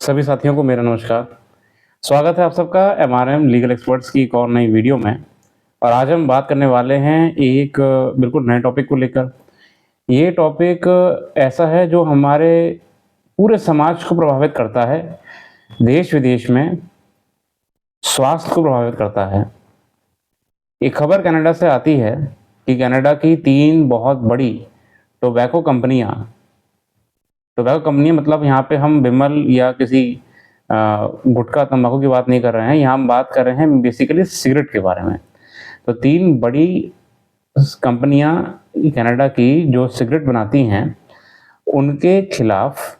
सभी साथियों को मेरा नमस्कार। स्वागत है आप सबका एमआरएम लीगल एक्सपर्ट्स की एक और नई वीडियो में। और आज हम बात करने वाले हैं एक बिल्कुल नए टॉपिक को लेकर। ये टॉपिक ऐसा है जो हमारे पूरे समाज को प्रभावित करता है, देश विदेश में स्वास्थ्य को प्रभावित करता है। एक खबर कनाडा से आती है कि कनाडा की 3 बहुत बड़ी टोबैको कंपनियां मतलब यहाँ पे हम विमल या किसी गुटखा तंबाकू की बात नहीं कर रहे हैं, यहाँ हम बात कर रहे हैं बेसिकली सिगरेट के बारे में। तो 3 बड़ी कंपनियां कनाडा की जो सिगरेट बनाती हैं उनके खिलाफ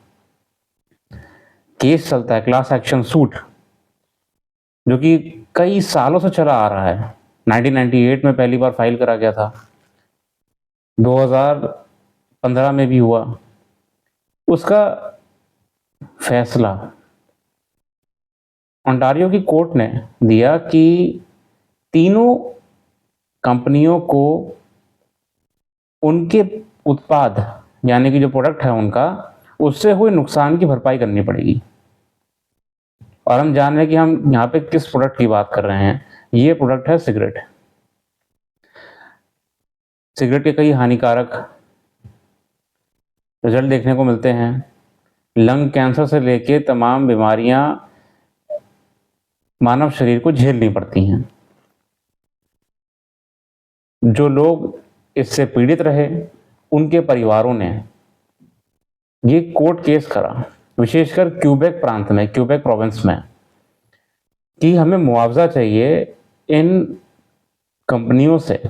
केस चलता है, क्लास एक्शन सूट, जो कि कई सालों से चला आ रहा है। 1998 में पहली बार फाइल करा गया था, 2015 में भी हुआ। उसका फैसला ओंटारियो की कोर्ट ने दिया कि तीनों कंपनियों को उनके उत्पाद यानी कि जो प्रोडक्ट है उनका, उससे हुए नुकसान की भरपाई करनी पड़ेगी। और हम जान रहे हैं कि हम यहाँ पे किस प्रोडक्ट की बात कर रहे हैं। ये प्रोडक्ट है सिगरेट। सिगरेट के कई हानिकारक रिजल्ट देखने को मिलते हैं। लंग कैंसर से लेके तमाम बीमारियां मानव शरीर को झेलनी पड़ती हैं। जो लोग इससे पीड़ित रहे उनके परिवारों ने ये कोर्ट केस करा, विशेषकर क्यूबेक प्रांत में, क्यूबेक प्रोविंस में, कि हमें मुआवजा चाहिए इन कंपनियों से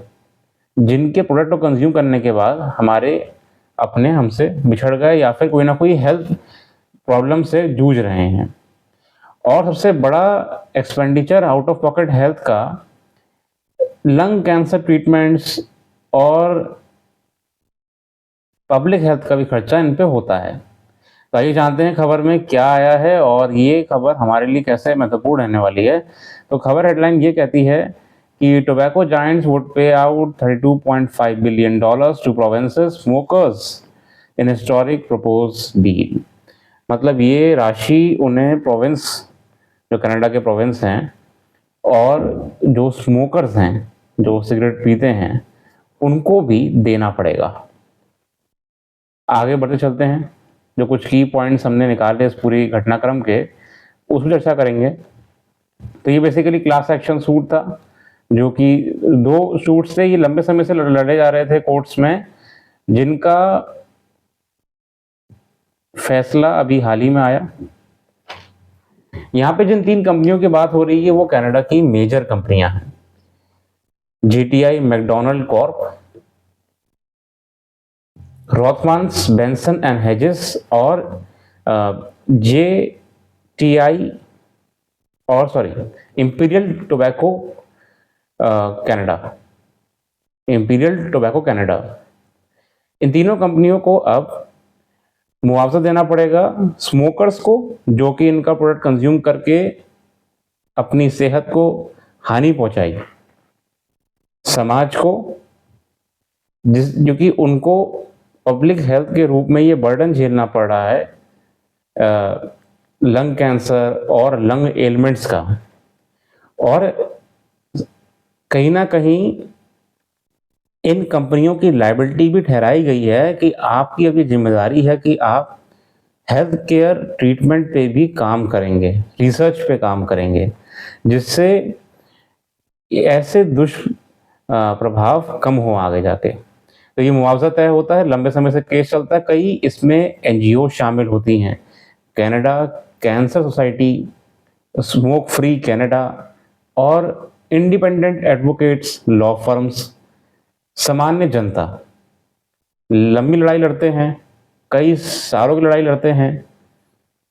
जिनके प्रोडक्ट को कंज्यूम करने के बाद हमारे अपने हमसे बिछड़ गए या फिर कोई ना कोई हेल्थ प्रॉब्लम से जूझ रहे हैं। और सबसे बड़ा expenditure out of pocket health का लंग कैंसर ट्रीटमेंट्स और पब्लिक हेल्थ का भी खर्चा इन पे होता है। तो आइए जानते हैं खबर में क्या आया है और ये खबर हमारे लिए कैसे महत्वपूर्ण रहने वाली है। तो खबर हेडलाइन ये कहती है कि tobacco giants would pay out $32.5 billion to provinces smokers in historic propose deal. मतलब ये राशि उन्हें प्रोविंस, जो कनाडा के प्रोविंस हैं और जो स्मोकर्स हैं, जो सिगरेट पीते हैं, उनको भी देना पड़ेगा। आगे बढ़ते चलते हैं, जो कुछ की पॉइंट्स हमने निकाले इस पूरी घटनाक्रम के, उस पर चर्चा करेंगे। तो ये बेसिकली क्लास एक्शन सूट था, जो कि 2 सूट से ये लंबे समय से लड़े जा रहे थे कोर्ट्स में, जिनका फैसला अभी हाल ही में आया। यहाँ पे जिन 3 कंपनियों की बात हो रही है वो कनाडा की मेजर कंपनियां हैं। GTI McDonald corp, Rothmans Benson and Hedges और जेटीआई और इंपीरियल टोबैको कनाडा। इन तीनों कंपनियों को अब मुआवजा देना पड़ेगा स्मोकर्स को, जो कि इनका प्रोडक्ट कंज्यूम करके अपनी सेहत को हानि पहुंचाई, समाज को जो कि उनको पब्लिक हेल्थ के रूप में ये बर्डन झेलना पड़ रहा है लंग कैंसर और लंग एलिमेंट्स का। और कहीं ना कहीं इन कंपनियों की लायबिलिटी भी ठहराई गई है कि आपकी अब ये जिम्मेदारी है कि आप हेल्थ केयर ट्रीटमेंट पे भी काम करेंगे, रिसर्च पे काम करेंगे, जिससे ऐसे दुष्प्रभाव कम हो आगे जाके। तो ये मुआवजा तय होता है, लंबे समय से केस चलता है। कई इसमें एनजीओ शामिल होती हैं, Canada cancer society, smoke free Canada और इंडिपेंडेंट एडवोकेट्स, लॉ फर्म्स, सामान्य जनता लंबी लड़ाई लड़ते हैं, कई सालों की लड़ाई लड़ते हैं।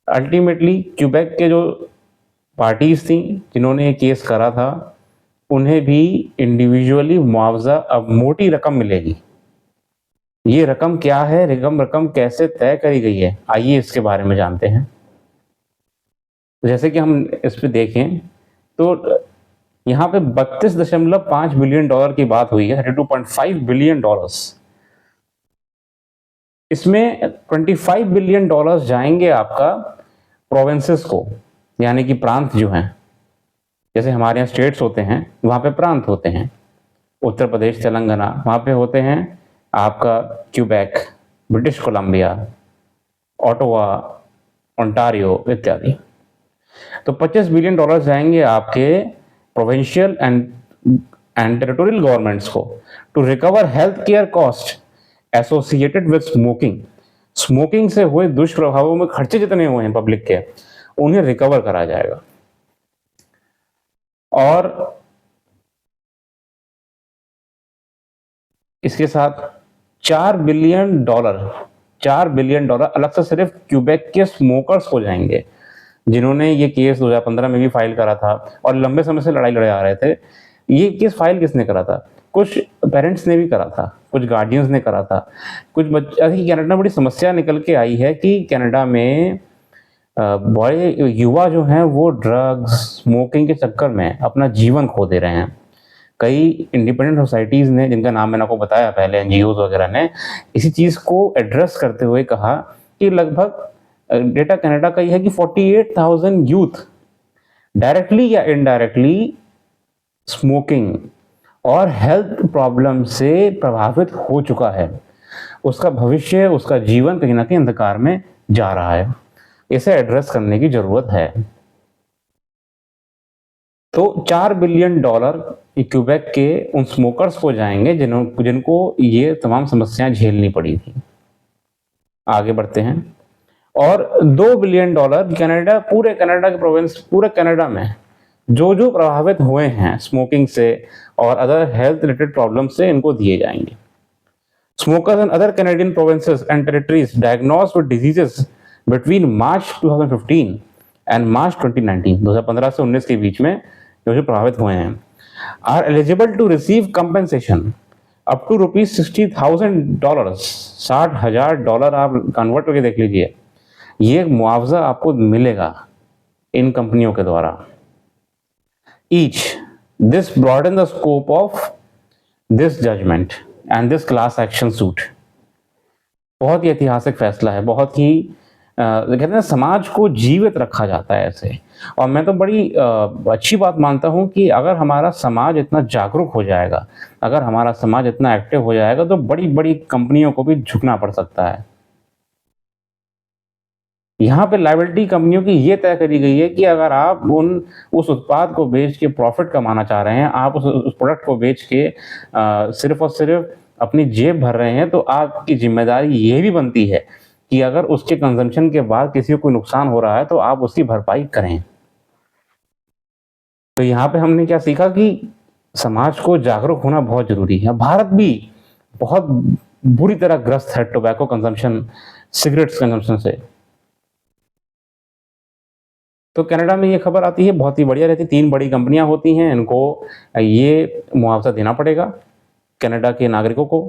अल्टीमेटली क्यूबेक के जो पार्टीज थी जिन्होंने ये केस करा था, उन्हें भी इंडिविजुअली मुआवजा अब मोटी रकम मिलेगी। ये रकम क्या है, रकम कैसे तय करी गई है, आइए इसके बारे में जानते हैं। जैसे कि हम इस पे देखें तो यहाँ पे $32.5 बिलियन की बात हुई है, $32.5 बिलियन। इसमें $25 बिलियन जाएंगे आपका प्रोविंसेस को, यानी कि प्रांत जो हैं, जैसे हमारे यहाँ स्टेट्स होते हैं, वहाँ पे प्रांत होते हैं, उत्तर प्रदेश, तेलंगाना, वहाँ पे होते हैं आपका Quebec, British Columbia, Ottawa, Ontario इत्यादि। तो $25 बिलियन जाएंगे आपके प्रोविंशियल एंड टेरिटोरियल गवर्नमेंट्स को to recover health care cost associated with smoking. Smoking से हुए दुष्प्रभावों में खर्चे जितने हुए हैं पब्लिक के, उन्हें रिकवर करा जाएगा। और इसके साथ $4 बिलियन अलग से सिर्फ क्यूबेक के स्मोकर्स को जाएंगे, जिन्होंने ये केस 2015 में भी फाइल करा था और लंबे समय से लड़ाई लड़े आ रहे थे। ये केस फाइल किसने करा था? कुछ पेरेंट्स ने भी करा था, कुछ गार्डियंस ने करा था, कुछ बच्चे। कनाडा में बड़ी समस्या निकल के आई है कि कनाडा में बड़े युवा जो हैं वो ड्रग्स, स्मोकिंग के चक्कर में अपना जीवन खो दे रहे हैं। कई इंडिपेंडेंट सोसाइटीज़ ने, जिनका नाम मैंने आपको बताया पहले, एनजीओज वगैरह ने इसी चीज़ को एड्रेस करते हुए कहा कि लगभग डेटा कनाडा का यह है कि 48,000 यूथ डायरेक्टली या इनडायरेक्टली स्मोकिंग और हेल्थ प्रॉब्लम से प्रभावित हो चुका है। उसका भविष्य, उसका जीवन कहीं ना कहीं अंधकार में जा रहा है। इसे एड्रेस करने की जरूरत है। तो $4 बिलियन क्यूबेक के उन स्मोकर्स को जाएंगे जिनको ये तमाम समस्याएं झेलनी पड़ी थी। आगे बढ़ते हैं। और $2 बिलियन कनाडा, पूरे कनाडा के प्रोविंस, पूरे कनाडा में जो प्रभावित हुए हैं स्मोकिंग से और अदर हेल्थ रिलेटेड प्रॉब्लम से, इनको दिए जाएंगे। Smokers in other Canadian provinces and territories diagnosed with diseases between March 2015 and March 2019, 2015 से 19 के बीच में जो प्रभावित हुए हैं, are eligible to receive compensation up to $60,000। $60,000 आप कन्वर्ट करके देख लीजिए, ये मुआवजा आपको मिलेगा इन कंपनियों के द्वारा। Each this broaden the scope of this judgment and this class action suit. बहुत ही ऐतिहासिक फैसला है, बहुत ही कहते हैं समाज को जीवित रखा जाता है ऐसे। और मैं तो बड़ी अच्छी बात मानता हूं कि अगर हमारा समाज इतना जागरूक हो जाएगा, अगर हमारा समाज इतना एक्टिव हो जाएगा, तो बड़ी बड़ी कंपनियों को भी झुकना पड़ सकता है। यहाँ पे लायबिलिटी कंपनियों की ये तय करी गई है कि अगर आप उस उत्पाद को बेच के प्रॉफिट कमाना चाह रहे हैं, आप उस प्रोडक्ट को बेच के सिर्फ और सिर्फ अपनी जेब भर रहे हैं, तो आपकी जिम्मेदारी ये भी बनती है कि अगर उसके कंजम्पशन के बाद किसी को कोई नुकसान हो रहा है तो आप उसकी भरपाई करें। तो यहाँ पे हमने क्या सीखा कि समाज को जागरूक होना बहुत जरूरी है। भारत भी बहुत बुरी तरह ग्रस्त है टोबैको कंजम्पशन, सिगरेट्स कंजम्पशन से। तो कनाडा में ये खबर आती है, बहुत ही बढ़िया रहती। 3 बड़ी कंपनियां होती हैं, इनको ये मुआवजा देना पड़ेगा कनाडा के नागरिकों को।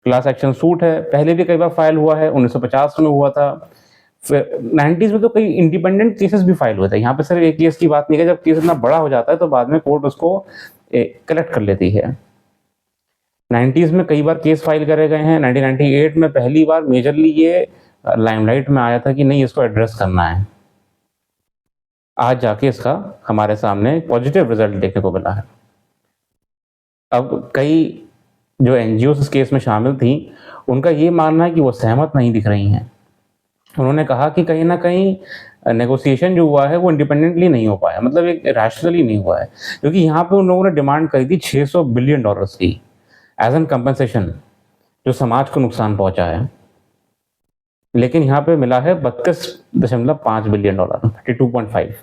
क्लास एक्शन सूट है, पहले भी कई बार फाइल हुआ है, 1950 में हुआ था, फिर 90s में तो कई इंडिपेंडेंट केसेस भी फाइल हुए थे। यहाँ पे सिर्फ एक केस की बात नहीं है, जब केस इतना बड़ा हो जाता है तो बाद में कोर्ट उसको कलेक्ट कर लेती है। 90s में कई बार केस फाइल करे गए हैं। 1998 में पहली बार मेजरली ये लाइमलाइट में आया था कि नहीं, इसको एड्रेस करना है। आज जाके इसका हमारे सामने पॉजिटिव रिजल्ट देखने को मिला है। अब कई जो एनजीओ इस केस में शामिल थी, उनका ये मानना है कि वो सहमत नहीं दिख रही हैं। उन्होंने कहा कि कहीं ना कहीं नेगोशिएशन जो हुआ है वो इंडिपेंडेंटली नहीं हो पाया, मतलब एक रैशनली नहीं हुआ है, क्योंकि यहाँ पे उन लोगों ने डिमांड करी थी $600 बिलियन की एज एन कंपनसेशन, जो समाज को नुकसान पहुंचा है। लेकिन यहाँ पे मिला है $32.5 बिलियन, 32.5।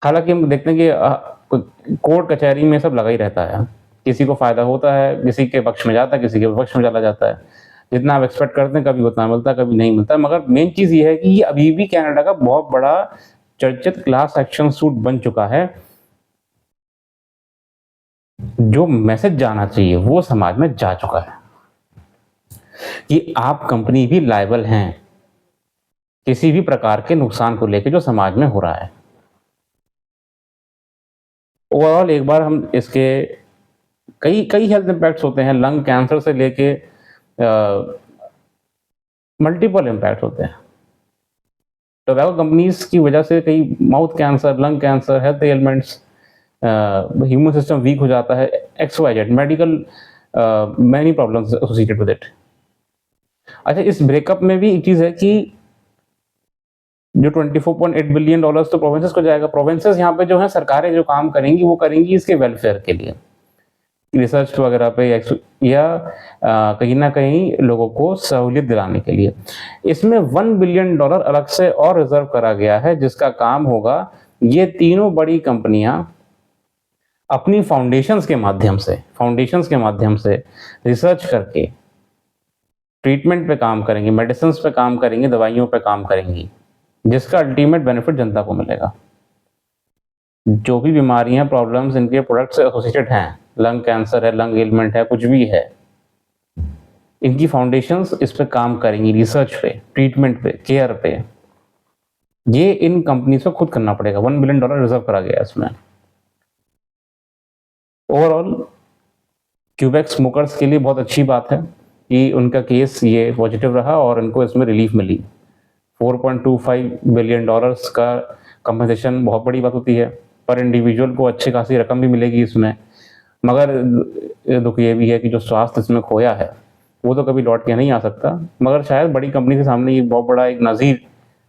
हालांकि हम देखते हैं कि कोर्ट कचहरी में सब लगा ही रहता है, किसी को फायदा होता है, किसी के पक्ष में जाता है, किसी के पक्ष में चला जाता है। जितना आप एक्सपेक्ट करते हैं कभी उतना मिलता है, कभी नहीं मिलता। मगर मेन चीज ये है कि ये अभी भी कनाडा का बहुत बड़ा चर्चित क्लास एक्शन सूट बन चुका है। जो मैसेज जाना चाहिए वो समाज में जा चुका है कि आप कंपनी भी लायबल हैं किसी भी प्रकार के नुकसान को लेकर जो समाज में हो रहा है। ओवरऑल एक बार हम इसके कई हेल्थ इंपैक्ट्स होते हैं, लंग कैंसर से लेके मल्टीपल इम्पैक्ट होते हैं। टोबैको कंपनीज की वजह से कई mouth cancer, lung cancer, health elements, human system weak हो जाता है, XYZ medical many problems associated with it. अच्छा, इस ब्रेकअप में भी एक चीज़ है कि जो $24.8 बिलियन तो प्रोविंसेस को जाएगा। प्रोविंसेस यहाँ पे जो है सरकारें जो काम करेंगी वो करेंगी इसके वेलफेयर के लिए, रिसर्च वगैरह पे या कहीं ना कहीं लोगों को सहूलियत दिलाने के लिए। इसमें $1 बिलियन अलग से और रिजर्व करा गया है, जिसका काम होगा ये तीनों बड़ी कंपनियां अपनी फाउंडेशंस के माध्यम से रिसर्च करके ट्रीटमेंट पे काम करेंगी, मेडिसिन पे काम करेंगी, दवाइयों पे काम करेंगी, जिसका अल्टीमेट बेनिफिट जनता को मिलेगा। जो भी बीमारियां, प्रॉब्लम्स इनके प्रोडक्ट से एसोसिएटेड हैं, लंग कैंसर है, लंग एलिमेंट है, कुछ भी है, इनकी फाउंडेशंस इस पे काम करेंगी, रिसर्च पे, ट्रीटमेंट पे, केयर पे। ये इन कंपनीज को खुद करना पड़ेगा। $1 बिलियन रिजर्व करा गया इसमें। ओवरऑल क्यूबेक स्मोकर्स के लिए बहुत अच्छी बात है कि उनका केस ये पॉजिटिव रहा और उनको इसमें रिलीफ मिली। $4.25 बिलियन का कंपनसेशन बहुत बड़ी बात होती है। पर इंडिविजुअल को अच्छी खासी रकम भी मिलेगी इसमें। मगर दुख ये भी है कि जो स्वास्थ्य इसमें खोया है वो तो कभी लौट के नहीं आ सकता। मगर शायद बड़ी कंपनी के सामने ये बहुत बड़ा एक नज़ीर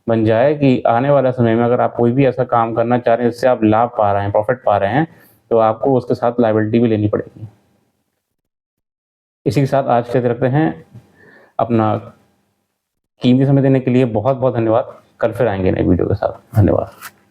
बन जाए कि आने वाले समय में अगर आप कोई भी ऐसा काम करना चाह रहे हैं जिससे आप लाभ पा रहे हैं, प्रॉफिट पा रहे हैं, तो आपको उसके साथ लायबिलिटी भी लेनी पड़ेगी। इसी के साथ आज के लिए रखते हैं। अपना कीमती समय देने के लिए बहुत बहुत धन्यवाद। कल फिर आएंगे नए वीडियो के साथ। धन्यवाद।